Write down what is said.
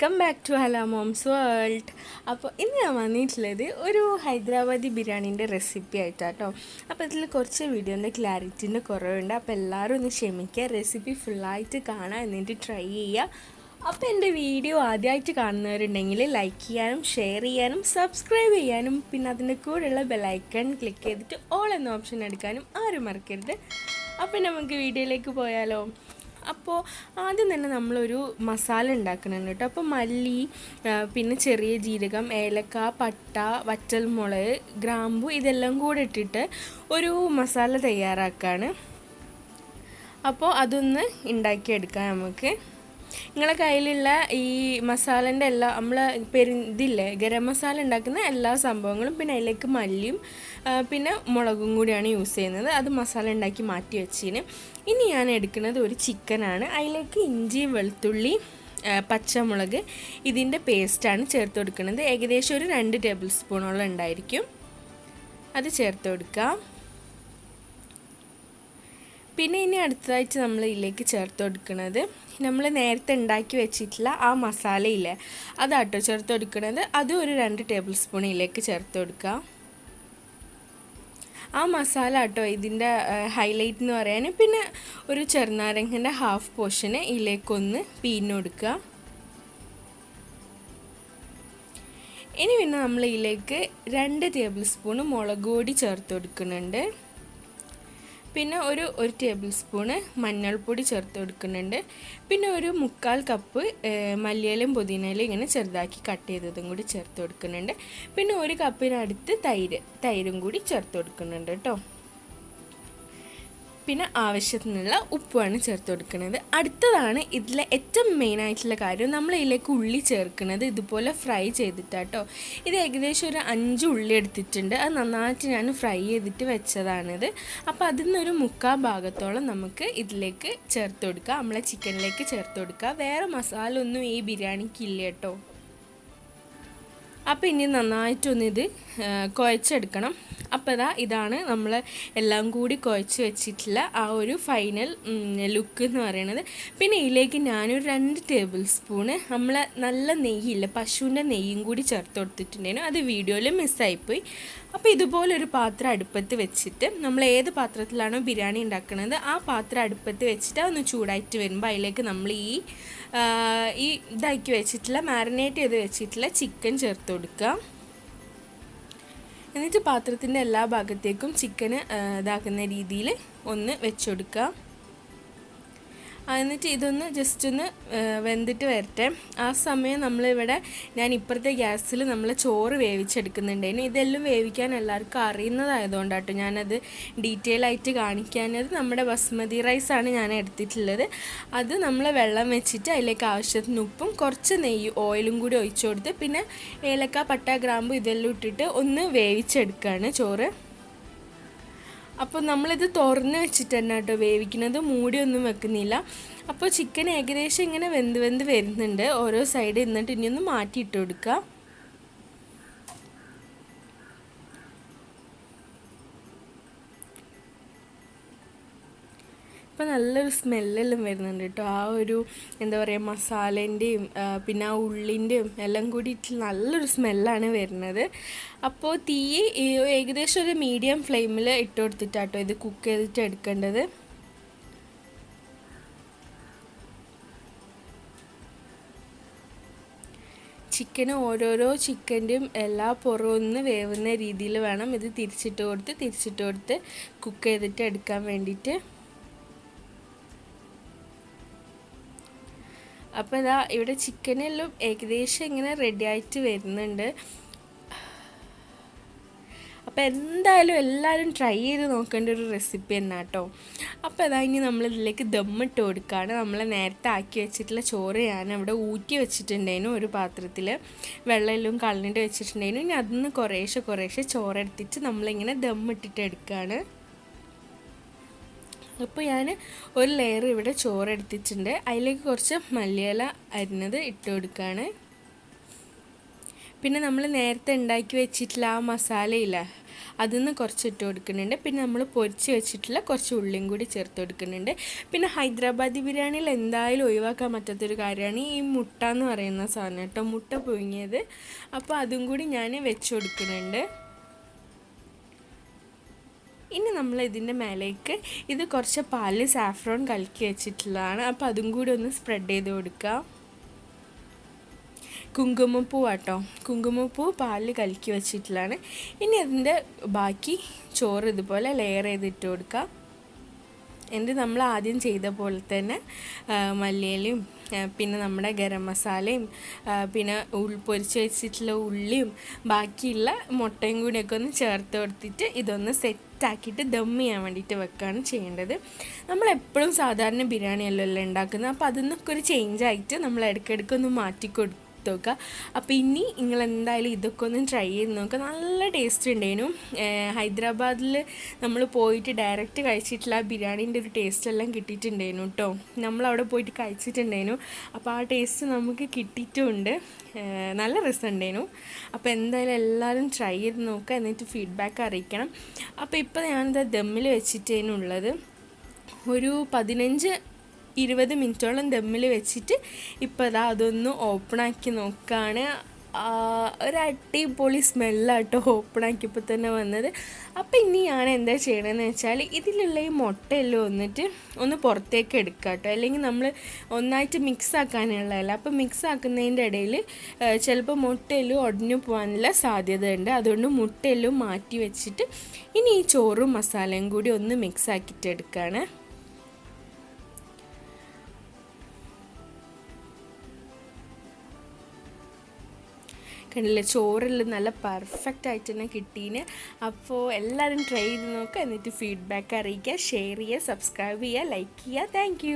Welcome back to halamomsworld. അപ്പോൾ ഇന്ന് ഞാൻ വന്നിട്ടുള്ളത് ഒരു ഹൈദരാബാദി ബിരിയാണീൻ്റെ റെസിപ്പി ആയിട്ടാട്ടോ. അപ്പോൾ ഇതിൽ കുറച്ച് വീഡിയോൻ്റെ ക്ലാരിറ്റീൻ്റെ കുറവുണ്ട്. അപ്പോൾ എല്ലാവരും ഒന്ന് ക്ഷമിക്കുക, റെസിപ്പി ഫുള്ളായിട്ട് കാണാൻ എന്നിട്ട് ട്രൈ ചെയ്യുക. അപ്പോൾ എൻ്റെ വീഡിയോ ആദ്യമായിട്ട് കാണുന്നവരുണ്ടെങ്കിൽ ലൈക്ക് ചെയ്യാനും ഷെയർ ചെയ്യാനും സബ്സ്ക്രൈബ് ചെയ്യാനും പിന്നെ അതിൻ്റെ കൂടെയുള്ള ബെല്ലൈക്കൺ ക്ലിക്ക് ചെയ്തിട്ട് ഓൾ എന്ന ഓപ്ഷൻ എടുക്കാനും ആരും മറക്കരുത്. അപ്പോൾ നമുക്ക് വീഡിയോയിലേക്ക് പോയാലോ. അപ്പോൾ ആദ്യം തന്നെ നമ്മളൊരു മസാല ഉണ്ടാക്കുന്നുണ്ട് കേട്ടോ. അപ്പോൾ മല്ലി, പിന്നെ ചെറിയ ജീരകം, ഏലക്ക, പട്ട, വറ്റൽമുളക്, ഗ്രാമ്പു ഇതെല്ലാം കൂടെ ഇട്ടിട്ട് ഒരു മസാല തയ്യാറാക്കുകയാണ്. അപ്പോൾ അതൊന്ന് ഉണ്ടാക്കിയെടുക്കാം നമുക്ക്. നിങ്ങളെ കയ്യിലുള്ള ഈ മസാലേൻ്റെ എല്ലാ നമ്മൾ ഇതില്ലേ ഗരം മസാല ഉണ്ടാക്കുന്ന എല്ലാ സംഭവങ്ങളും പിന്നെ അതിലേക്ക് മല്ലിയും പിന്നെ മുളകും കൂടിയാണ് യൂസ് ചെയ്യുന്നത്. അത് മസാല ഉണ്ടാക്കി മാറ്റി വെച്ചതിന് ഇനി ഞാൻ എടുക്കുന്നത് ഒരു ചിക്കനാണ്. അതിലേക്ക് ഇഞ്ചി, വെളുത്തുള്ളി, പച്ചമുളക് ഇതിൻ്റെ പേസ്റ്റാണ് ചേർത്ത് കൊടുക്കുന്നത്. ഏകദേശം ഒരു 2 ടേബിൾ സ്പൂണോളം ഉണ്ടായിരിക്കും. അത് ചേർത്ത് കൊടുക്കാം. പിന്നെ ഇനി അടുത്തതായിട്ട് നമ്മൾ ഇതിലേക്ക് ചേർത്ത് കൊടുക്കുന്നത് നമ്മൾ നേരത്തെ ഉണ്ടാക്കി വെച്ചിട്ടുള്ള ആ മസാലയില്ലേ അതാട്ടോ ചേർത്ത് കൊടുക്കുന്നത്. അതും ഒരു 2 ടേബിൾ സ്പൂൺ ഇതിലേക്ക് ചേർത്ത് കൊടുക്കുക. ആ മസാല കേട്ടോ ഇതിൻ്റെ ഹൈലൈറ്റ് എന്ന് പറയാൻ. പിന്നെ ഒരു ചെറുനാരങ്ങൻ്റെ ഹാഫ് പോർഷന് ഇതിലേക്കൊന്ന് പിഴിഞ്ഞ് കൊടുക്കുക. ഇനി പിന്നെ നമ്മൾ ഇതിലേക്ക് 2 ടേബിൾ സ്പൂൺ മുളക് പൊടി ചേർത്ത് കൊടുക്കുന്നുണ്ട്. പിന്നെ ഒരു ടേബിൾ സ്പൂണ് മഞ്ഞൾപ്പൊടി ചേർത്ത് കൊടുക്കുന്നുണ്ട്. പിന്നെ ഒരു 1/4 കപ്പ് മല്ലിയിലയും പുതിനയിലും ഇങ്ങനെ ചെറുതാക്കി കട്ട് ചെയ്തതും കൂടി ചേർത്ത് കൊടുക്കുന്നുണ്ട്. പിന്നെ 1 കപ്പിനടുത്ത് തൈരും കൂടി ചേർത്ത് കൊടുക്കുന്നുണ്ട് കേട്ടോ. പിന്നെ ആവശ്യത്തിനുള്ള ഉപ്പുമാണ് ചേർത്ത് കൊടുക്കുന്നത്. അടുത്തതാണ് ഇതിലെ ഏറ്റവും മെയിനായിട്ടുള്ള കാര്യം, നമ്മൾ ഇതിലേക്ക് ഉള്ളി ചേർക്കുന്നത് ഇതുപോലെ ഫ്രൈ ചെയ്തിട്ടാട്ടോ. ഇത് ഏകദേശം ഒരു 5 ഉള്ളി എടുത്തിട്ടുണ്ട്. അത് നന്നായിട്ട് ഞാൻ ഫ്രൈ ചെയ്തിട്ട് വെച്ചതാണിത്. അപ്പോൾ അതിൽ നിന്നൊരു 1/4 ഭാഗത്തോളം നമുക്ക് ഇതിലേക്ക് ചേർത്ത് കൊടുക്കുക, നമ്മളെ ചിക്കനിലേക്ക് ചേർത്ത് കൊടുക്കുക. വേറെ മസാല ഒന്നും ഈ ബിരിയാണിക്ക് ഇല്ല കേട്ടോ. അപ്പോൾ ഇനി നന്നായിട്ടൊന്നിത് കുഴച്ചെടുക്കണം. അപ്പോൾ ഇതാണ് നമ്മൾ എല്ലാം കൂടി കുഴച്ച് വെച്ചിട്ടുള്ള ആ ഒരു ഫൈനൽ ലുക്ക് എന്ന് പറയുന്നത്. പിന്നെ ഇതിലേക്ക് ഞാനൊരു 2 ടേബിൾ സ്പൂണ് നമ്മൾ നല്ല നെയ്യില്ല പശുവിൻ്റെ നെയ്യും കൂടി ചേർത്ത് കൊടുത്തിട്ടുണ്ടായിരുന്നു. അത് വീഡിയോയിൽ മിസ്സായിപ്പോയി. അപ്പോൾ ഇതുപോലൊരു പാത്രം അടുപ്പത്ത് വെച്ചിട്ട് നമ്മൾ ഏത് പാത്രത്തിലാണോ ബിരിയാണി ഉണ്ടാക്കുന്നത് ആ പാത്രം അടുപ്പത്ത് വെച്ചിട്ട് ഒന്ന് ചൂടായിട്ട് വരുമ്പോൾ അതിലേക്ക് നമ്മൾ ഈ ഇതാക്കി വെച്ചിട്ടുള്ള മാരിനേറ്റ് ചെയ്ത് വെച്ചിട്ടുള്ള ചിക്കൻ ചേർത്ത് കൊടുക്കുക. എന്നിട്ട് പാത്രത്തിൻ്റെ എല്ലാ ഭാഗത്തേക്കും ചിക്കന് ഇതാക്കുന്ന രീതിയിൽ ഒന്ന് വെച്ച് കൊടുക്കുക. എന്നിട്ട് ഇതൊന്ന് ജസ്റ്റ് ഒന്ന് വെന്തിട്ട് വരട്ടെ. ആ സമയം നമ്മളിവിടെ ഞാൻ ഇപ്പുറത്തെ ഗ്യാസിൽ നമ്മൾ ചോറ് വേവിച്ചെടുക്കുന്നുണ്ടായിരുന്നു. ഇതെല്ലാം വേവിക്കാൻ എല്ലാവർക്കും അറിയുന്നതായതുകൊണ്ടാട്ടോ ഞാനത് ഡീറ്റെയിൽ ആയിട്ട് കാണിക്കാനത്. നമ്മുടെ ബസ്മതി റൈസാണ് ഞാൻ എടുത്തിട്ടുള്ളത്. അത് നമ്മൾ വെള്ളം വെച്ചിട്ട് അതിലേക്ക് ആവശ്യത്തിന് ഉപ്പും കുറച്ച് ഓയിലും കൂടി ഒഴിച്ചു കൊടുത്ത് പിന്നെ ഏലക്ക, പട്ട, ഗ്രാമ്പു ഇതെല്ലാം ഇട്ടിട്ട് ഒന്ന് വേവിച്ചെടുക്കുകയാണ് ചോറ്. അപ്പോൾ നമ്മളിത് തുറന്ന് വെച്ചിട്ട് തന്നെ കേട്ടോ വേവിക്കുന്നത്, മൂടിയൊന്നും വെക്കുന്നില്ല. അപ്പോൾ ചിക്കൻ ഏകദേശം ഇങ്ങനെ വെന്ത് വരുന്നുണ്ട് ഓരോ സൈഡ്. എന്നിട്ട് ഇനി ഒന്ന് മാറ്റിയിട്ട് കൊടുക്കുക. ഇപ്പോൾ നല്ലൊരു സ്മെല്ലെല്ലാം വരുന്നുണ്ട് കേട്ടോ. ആ ഒരു എന്താ പറയുക മസാലേൻ്റെയും പിന്നെ ആ ഉള്ളിൻ്റെയും എല്ലാം കൂടിയിട്ട് നല്ലൊരു സ്മെല്ലാണ് വരുന്നത്. അപ്പോൾ തീ ഏകദേശം ഒരു മീഡിയം ഫ്ലെയിമിൽ ഇട്ട് കൊടുത്തിട്ടാട്ടോ ഇത് കുക്ക് ചെയ്തിട്ട് എടുക്കേണ്ടത്. ചിക്കന് ഓരോരോ ചിക്കൻ്റെയും എല്ലാ പുറമൊന്ന് വേവുന്ന രീതിയിൽ വേണം ഇത് തിരിച്ചിട്ട് കൊടുത്ത് കുക്ക് ചെയ്തിട്ട് എടുക്കാൻ വേണ്ടിയിട്ട്. അപ്പോൾ ഇവിടെ ചിക്കനെല്ലാം ഏകദേശം ഇങ്ങനെ റെഡി ആയിട്ട് വരുന്നുണ്ട്. അപ്പോൾ എന്തായാലും എല്ലാവരും ട്രൈ ചെയ്ത് നോക്കേണ്ട ഒരു റെസിപ്പി തന്നെ കേട്ടോ. അപ്പോൾ ഇനി നമ്മളിതിലേക്ക് ദമ്മിട്ട് കൊടുക്കുകയാണ്. നമ്മൾ നേരത്തെ ആക്കി വെച്ചിട്ടുള്ള ചോറ് ഞാൻ അവിടെ ഊറ്റി വെച്ചിട്ടുണ്ടായിരുന്നു ഒരു പാത്രത്തിൽ. വെള്ളമെല്ലാം കളഞ്ഞിട്ട് വെച്ചിട്ടുണ്ടായിരുന്നു. ഇനി അതിൽ നിന്ന് കുറേശ്ശെ ചോറെടുത്തിട്ട് നമ്മളിങ്ങനെ ദമ്മിട്ടിട്ട് എടുക്കുകയാണ്. അപ്പോൾ ഞാൻ ഒരു ലെയർ ഇവിടെ ചോറെടുത്തിട്ടുണ്ട്. അതിലേക്ക് കുറച്ച് മല്ലിയില അരിഞ്ഞത് ഇട്ട് കൊടുക്കുകയാണ്. പിന്നെ നമ്മൾ നേരത്തെ ഉണ്ടാക്കി വെച്ചിട്ടുള്ള ആ മസാലയില്ല അതിൽ നിന്ന് കുറച്ച് ഇട്ട് കൊടുക്കുന്നുണ്ട്. പിന്നെ നമ്മൾ പൊരിച്ച് വെച്ചിട്ടുള്ള കുറച്ച് ഉള്ളിയും കൂടി ചേർത്ത് കൊടുക്കുന്നുണ്ട്. പിന്നെ ഹൈദരാബാദി ബിരിയാണിയിൽ എന്തായാലും ഒഴിവാക്കാൻ പറ്റാത്തൊരു കാര്യമാണ് ഈ മുട്ട എന്ന് പറയുന്ന സാധനം കേട്ടോ, മുട്ട പുഴുങ്ങിയത്. അപ്പോൾ അതും കൂടി ഞാൻ വെച്ച് കൊടുക്കുന്നുണ്ട്. ഇനി നമ്മൾ ഇതിൻ്റെ മേലേക്ക് ഇത് കുറച്ച് പാല് സാഫ്രോൺ കലക്കി വെച്ചിട്ടുള്ളതാണ്. അപ്പോൾ അതും കൂടി ഒന്ന് സ്പ്രെഡ് ചെയ്ത് കൊടുക്കുക. കുങ്കുമപ്പൂ ആട്ടോ, കുങ്കുമപ്പൂ പാല് കലക്കി വെച്ചിട്ടുള്ളതാണ്. ഇനി അതിൻ്റെ ബാക്കി ചോറ് ഇതുപോലെ ലെയർ ചെയ്തിട്ട് കൊടുക്കുക. എന്നിട്ട് നമ്മൾ ആദ്യം ചെയ്ത പോലെ തന്നെ മല്ലിയിലയും പിന്നെ നമ്മുടെ ഗരം മസാലയും പിന്നെ പൊരിച്ച് വെച്ചിട്ടുള്ള ഉള്ളിയും ബാക്കിയുള്ള മുട്ടയും കൂടിയൊക്കെ ഒന്ന് ചേർത്ത് കൊടുത്തിട്ട് ഇതൊന്ന് സെറ്റാക്കിയിട്ട് ദം ചെയ്യാൻ വേണ്ടിയിട്ട് വെക്കുകയാണ് ചെയ്യേണ്ടത്. നമ്മളെപ്പോഴും സാധാരണ ബിരിയാണിയല്ലോ ഉണ്ടാക്കുന്നത്. അപ്പോൾ അതിൽ നിന്നൊക്കെ ഒരു ചേഞ്ചായിട്ട് നമ്മൾ ഇടയ്ക്കിടയ്ക്ക് ഒന്ന് മാറ്റിക്കൊടുക്കും നോക്കുക. അപ്പോൾ ഇനി നിങ്ങൾ എന്തായാലും ഇതൊക്കെ ഒന്ന് ട്രൈ ചെയ്ത് നോക്കുക. നല്ല ടേസ്റ്റ് ഉണ്ടായിരുന്നു. ഹൈദരാബാദിൽ നമ്മൾ പോയിട്ട് ഡയറക്റ്റ് കഴിച്ചിട്ടുള്ള ആ ബിരിയാണീൻ്റെ ഒരു ടേസ്റ്റ് എല്ലാം കിട്ടിയിട്ടുണ്ടായിരുന്നു കേട്ടോ. നമ്മളവിടെ പോയിട്ട് കഴിച്ചിട്ടുണ്ടായിരുന്നു. അപ്പോൾ ആ ടേസ്റ്റ് നമുക്ക് കിട്ടിയിട്ടുമുണ്ട്. നല്ല രസമുണ്ടായിരുന്നു. അപ്പോൾ എന്തായാലും എല്ലാവരും ട്രൈ ചെയ്ത് നോക്കുക, എന്നിട്ട് ഫീഡ്ബാക്ക് അറിയിക്കണം. അപ്പോൾ ഇപ്പോൾ ഞാനിത് ദമ്മിൽ വെച്ചിട്ടേനുള്ളത് ഒരു 15-20 മിനിറ്റോളം ദമ്മിൽ വെച്ചിട്ട് ഇപ്പോൾ അതാ അതൊന്ന് ഓപ്പണാക്കി നോക്കുകയാണ്. ഒരു അടിപൊളി സ്മെല്ലാട്ടോ ഓപ്പണാക്കിയപ്പോൾ തന്നെ വന്നത്. അപ്പോൾ ഇനി ഞാൻ എന്താ ചെയ്യണമെന്ന് വെച്ചാൽ ഇതിലുള്ള ഈ മുട്ടയെല്ലാം ഒന്ന് പുറത്തേക്ക് എടുക്കുക കേട്ടോ, അല്ലെങ്കിൽ നമ്മൾ ഒന്നായിട്ട് മിക്സ് ആക്കാനുള്ളതല്ല. അപ്പോൾ മിക്സ് ആക്കുന്നതിൻ്റെ ഇടയിൽ ചിലപ്പോൾ മുട്ടയെല്ലാം ഉടഞ്ഞു പോകാനുള്ള സാധ്യത ഉണ്ട്. അതുകൊണ്ട് മുട്ടയെല്ലാം മാറ്റി വെച്ചിട്ട് ഇനി ഈ ചോറും മസാലയും കൂടി ഒന്ന് മിക്സ് ആക്കിയിട്ട് എടുക്കുകയാണ്. കണ്ടില്ലേ, ചോറെല്ലാം നല്ല പെർഫെക്റ്റ് ആയിട്ട് തന്നെ കിട്ടീന്. അപ്പോൾ എല്ലാവരും ട്രൈ ചെയ്ത് നോക്കുക, എന്നിട്ട് ഫീഡ്ബാക്ക് അറിയിക്കുക, ഷെയർ ചെയ്യുക, സബ്സ്ക്രൈബ് ചെയ്യുക, ലൈക്ക് ചെയ്യുക. താങ്ക്